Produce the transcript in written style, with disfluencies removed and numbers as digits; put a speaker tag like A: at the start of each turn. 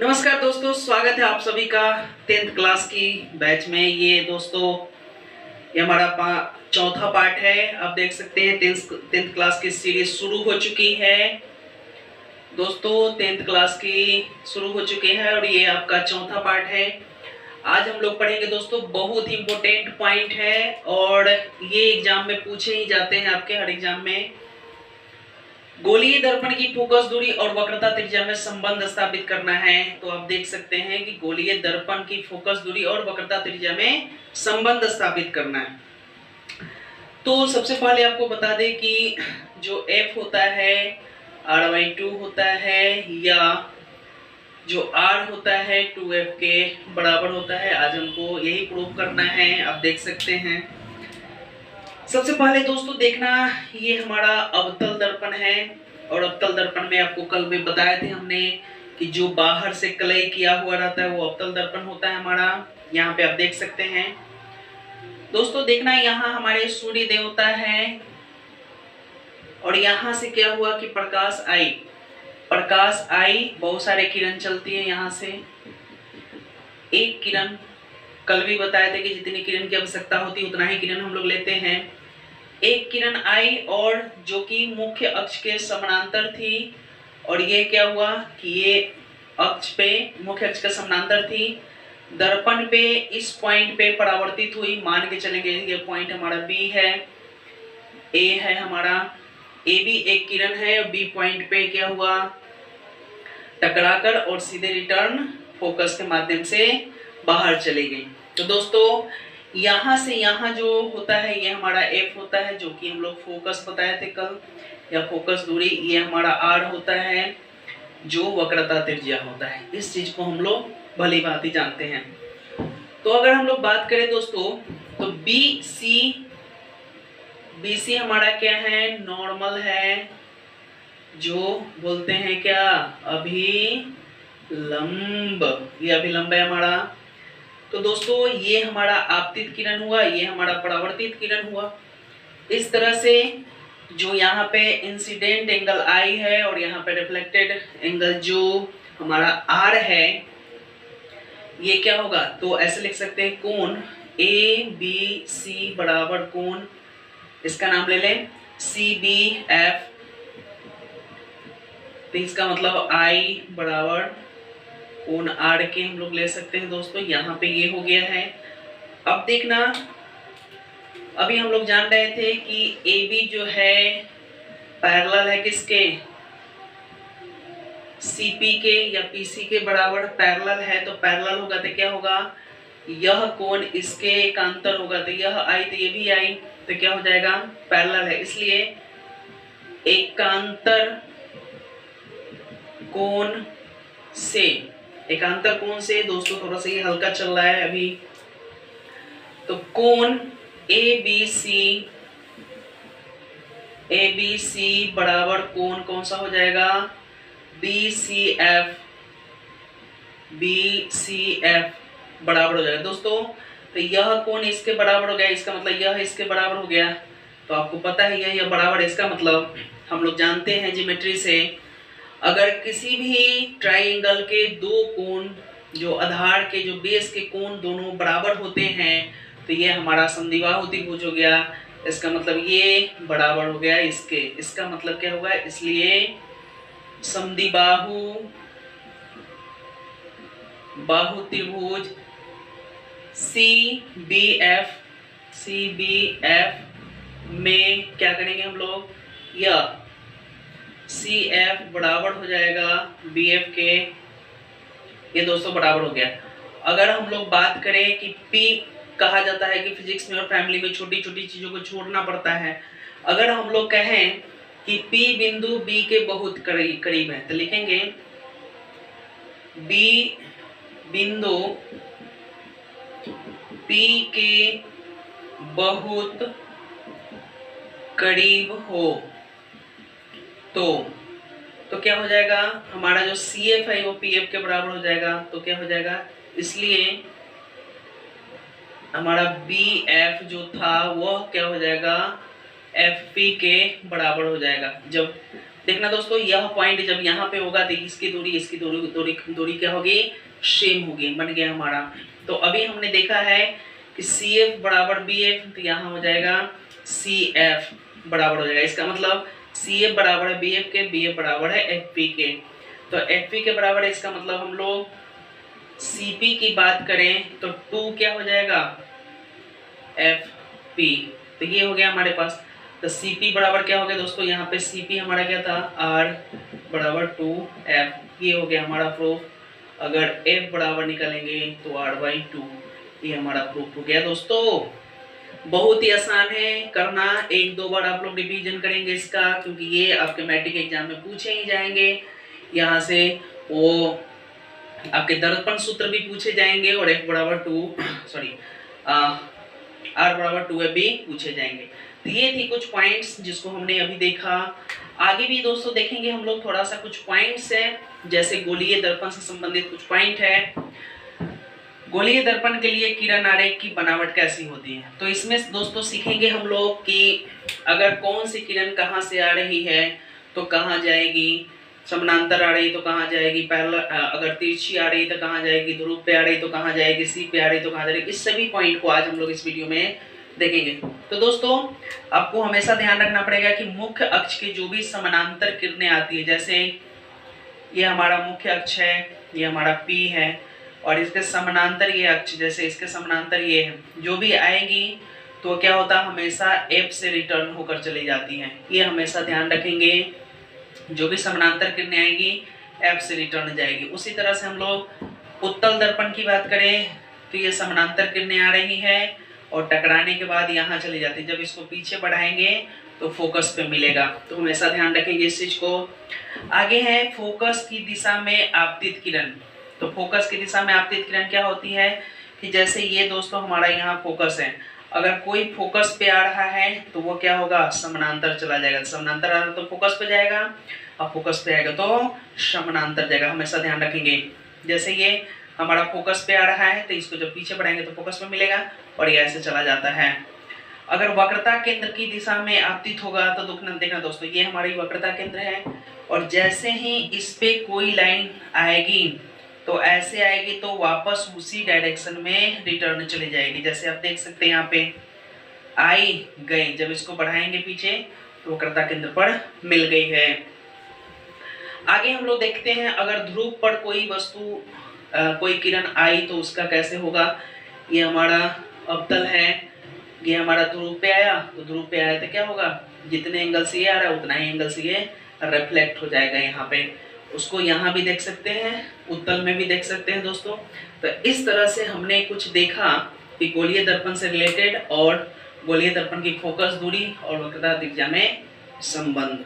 A: नमस्कार दोस्तों, स्वागत है आप सभी का 10th क्लास की बैच में। ये दोस्तों ये हमारा चौथा पार्ट है। आप देख सकते हैं 10th क्लास की सीरीज शुरू हो चुकी है दोस्तों। 10th क्लास की शुरू हो चुकी है और ये आपका चौथा पार्ट है। आज हम लोग पढ़ेंगे दोस्तों, बहुत ही इंपॉर्टेंट पॉइंट है और ये एग्जाम में पूछे ही जाते हैं आपके हर एग्जाम में। गोलीय दर्पण की फोकस दूरी और वक्रता त्रिज्या में संबंध स्थापित करना है। तो आप देख सकते हैं कि गोलीय दर्पण की फोकस दूरी और वक्रता त्रिज्या में संबंध स्थापित करना है। तो सबसे पहले आपको बता दें कि जो f होता है r/2 होता है या जो r होता है 2f के बराबर होता है। आज हमको यही प्रूव करना है। आप देख सकते हैं सबसे पहले दोस्तों देखना, ये हमारा अवतल दर्पण है और अवतल दर्पण में आपको कल में बताए थे हमने कि जो बाहर से कलई किया हुआ रहता है वो अवतल दर्पण होता है हमारा। यहाँ पे आप देख सकते हैं दोस्तों, देखना यहाँ हमारे सूर्य देवता है और यहाँ से क्या हुआ कि प्रकाश आई, बहुत सारे किरण चलती है यहाँ से। एक किरण, कल भी बताए थे कि जितनी किरण की आवश्यकता होती है उतना ही किरण हम लोग लेते हैं। एक किरण आई और जो कि मुख्य अक्ष के समानांतर थी और ये क्या हुआ कि ये अक्ष पे मुख्य अक्ष के समानांतर थी। दर्पण पे इस पॉइंट पे परावर्तित हुई। मान के चलेंगे ये पॉइंट हमारा बी है, ए है हमारा, ए भी एक किरण है और बी पॉइंट पे क्या हुआ टकराकर और सीधे रिटर्न फोकस के माध्यम से बाहर चली गई। तो दोस्तों यहाँ से यहाँ जो होता है ये हमारा f होता है, जो कि हम लोग फोकस बताए थे कल, या फोकस दूरी। ये हमारा r होता है जो वक्रता त्रिज्या होता है। इस चीज को हम लोग भली भांति जानते हैं। तो अगर हम लोग बात करें दोस्तों तो BC हमारा क्या है, नॉर्मल है, जो बोलते हैं क्या अभिलंब, ये अभिलंब है हमारा। तो दोस्तों ये हमारा आपतित किरण हुआ, ये हमारा परावर्तित किरण हुआ। इस तरह से जो यहाँ पे इंसिडेंट एंगल I है और यहाँ पे रिफ्लेक्टेड एंगल जो हमारा R है, ये क्या होगा, तो ऐसे लिख सकते हैं कोण ABC बराबर कोण, इसका नाम ले लें CBF। तो इसका मतलब I बराबर कोण R के हम लोग ले सकते हैं दोस्तों। यहाँ पे ये हो गया है। अब देखना, अभी हम लोग जान रहे थे कि AB जो है पैरेलल है किसके, CP के या PC के बराबर पैरेलल है। तो पैरेलल होगा तो क्या होगा, यह कोण इसके एकांतर होगा। तो यह I तो ये भी I, तो क्या हो जाएगा पैरेलल है, इसलिए एकांतर कोण से, एकांतर कोण से दोस्तों थोड़ा सा ये हल्का चल रहा है अभी। तो कोण ABC बराबर कोण कौन सा हो जाएगा, BCF बराबर हो जाएगा दोस्तों। तो यह कोण इसके बराबर हो गया, इसका मतलब यह इसके बराबर हो गया। तो आपको पता है यह बराबर, इसका मतलब हम लोग जानते हैं ज्योमेट्री से, अगर किसी भी ट्राइंगल के दो कोण, जो आधार के जो बेस के कोण दोनों बराबर होते हैं, तो ये हमारा समद्विबाहु त्रिभुज हो गया। इसका मतलब ये बराबर हो गया इसके, इसका मतलब क्या होगा, इसलिए समद्विबाहु त्रिभुज CBF में क्या करेंगे हम लोग, यह CF बराबर हो जाएगा BF के। ये दोस्तों बराबर हो गया। अगर हम लोग बात करें कि P, कहा जाता है कि फिजिक्स में और फैमिली में छोटी छोटी चीजों को छोड़ना पड़ता है। अगर हम लोग कहें कि P बिंदु B के बहुत करीब है, तो लिखेंगे B बिंदु P के बहुत करीब हो तो क्या हो जाएगा, हमारा जो CF है वो PF के बराबर हो जाएगा। तो क्या हो जाएगा, इसलिए हमारा BF जो था वह क्या हो जाएगा FP के बराबर हो जाएगा। जब देखना दोस्तों, यह पॉइंट जब यहाँ पे होगा तो इसकी दूरी क्या होगी, सेम होगी, बन गया हमारा। तो अभी हमने देखा है कि सी एफ बराबर बी एफ, तो यहाँ हो जाएगा सी एफ बराबर हो जाएगा, इसका मतलब सी एफ बराबर है बी एफ के, बी एफ बराबर है एफ पी के। तो एफ पी के बराबर है, इसका मतलब हम लोग सी पी की बात करें तो 2 क्या हो जाएगा, एफ पी। तो ये हो गया हमारे पास। तो सी पी बराबर क्या हो गया दोस्तों, यहाँ पे सी पी हमारा क्या था, आर बराबर 2F, ये हो गया हमारा प्रूफ। अगर F बराबर निकालेंगे तो R/2, ये हमारा प्रूफ हो गया दोस्तों। बहुत ही आसान है करना, एक दो बार आप लोग रिवीजन करेंगे इसका, क्योंकि ये आपके मैट्रिक एग्जाम में पूछे ही जाएंगे। यहाँ से वो आपके दर्पण सूत्र भी पूछे जाएंगे और F बराबर 2 R बराबर 2F भी पूछे जाएंगे। तो ये थी कुछ पॉइंट्स जिसको हमने अभी देखा। आगे भी दोस्तों देखेंगे हम लोग थोड़ा सा कुछ पॉइंट्स है, जैसे गोलीय दर्पण से संबंधित कुछ पॉइंट है। गोलीय दर्पण के लिए किरण आरेख की बनावट कैसी होती है, तो इसमें दोस्तों सीखेंगे हम लोग कि अगर कौन सी किरण कहाँ से आ रही है तो कहाँ जाएगी, समानांतर आ रही तो कहाँ जाएगी, पैरेलल अगर तिरछी आ रही तो कहाँ जाएगी, ध्रुव पे आ रही तो कहाँ जाएगी, सी पे आ रही तो कहाँ जाएगी। इस सभी पॉइंट को आज हम लोग इस वीडियो में देखेंगे। तो दोस्तों आपको हमेशा ध्यान रखना पड़ेगा कि मुख्य अक्ष के जो भी समानांतर किरणें आती है, जैसे ये हमारा मुख्य अक्ष है, ये हमारा पी है, और इसके समानांतर ये अक्ष, जैसे इसके समानांतर ये है, जो भी आएगी तो क्या होता है, हमेशा एफ से रिटर्न होकर चली जाती हैं। ये हमेशा ध्यान रखेंगे, जो भी समानांतर किरणें आएंगी एफ से रिटर्न जाएगी। उसी तरह से हम लोग उत्तल दर्पण की बात करें तो ये समानांतर किरणें आ रही है और टकराने के बाद यहाँ चली जाती है, जब इसको पीछे बढ़ाएंगे तो फोकस पे मिलेगा। तो हमेशा ध्यान रखेंगे इस चीज को। आगे है फोकस की दिशा में आपतित किरण। तो फोकस की दिशा में आपतित किरण क्या होती है कि जैसे ये दोस्तों हमारा यहाँ फोकस है, अगर कोई फोकस पे आ रहा है तो वो क्या होगा, समानांतर चला जाएगा। समानांतर आ रहा तो फोकस पे जाएगा और फोकस पे आएगा तो समानांतर जाएगा, हमेशा ध्यान रखेंगे। जैसे ये हमारा फोकस पे आ रहा है तो इसको जब पीछे बढ़ाएंगे तो फोकस पे मिलेगा और ये ऐसे चला जाता है। अगर वक्रता केंद्र की दिशा में आपतित होगा तो देखना दोस्तों, ये हमारी वक्रता केंद्र है और जैसे ही इस पे कोई लाइन आएगी तो ऐसे आएगी तो वापस उसी डायरेक्शन में रिटर्न चली जाएगी। जैसे आप देख सकते हैं यहाँ पे आई गई, जब इसको बढ़ाएंगे पीछे तो वक्रता केंद्र पर मिल गई है। आगे हम लोग देखते हैं अगर ध्रुव पर कोई वस्तु कोई किरण आई तो उसका कैसे होगा। ये हमारा अवतल है, ये हमारा ध्रुव पे आया, तो ध्रुव पे आया तो क्या होगा, जितने एंगल से ये आ रहा है उतना ही एंगल से ये रिफ्लेक्ट हो जाएगा यहाँ पे। उसको यहाँ भी देख सकते हैं, उत्तल में भी देख सकते हैं दोस्तों। तो इस तरह से हमने कुछ देखा कि गोलीय दर्पण से रिलेटेड और गोलीय दर्पण की फोकस दूरी और वक्रता त्रिज्या में संबंध।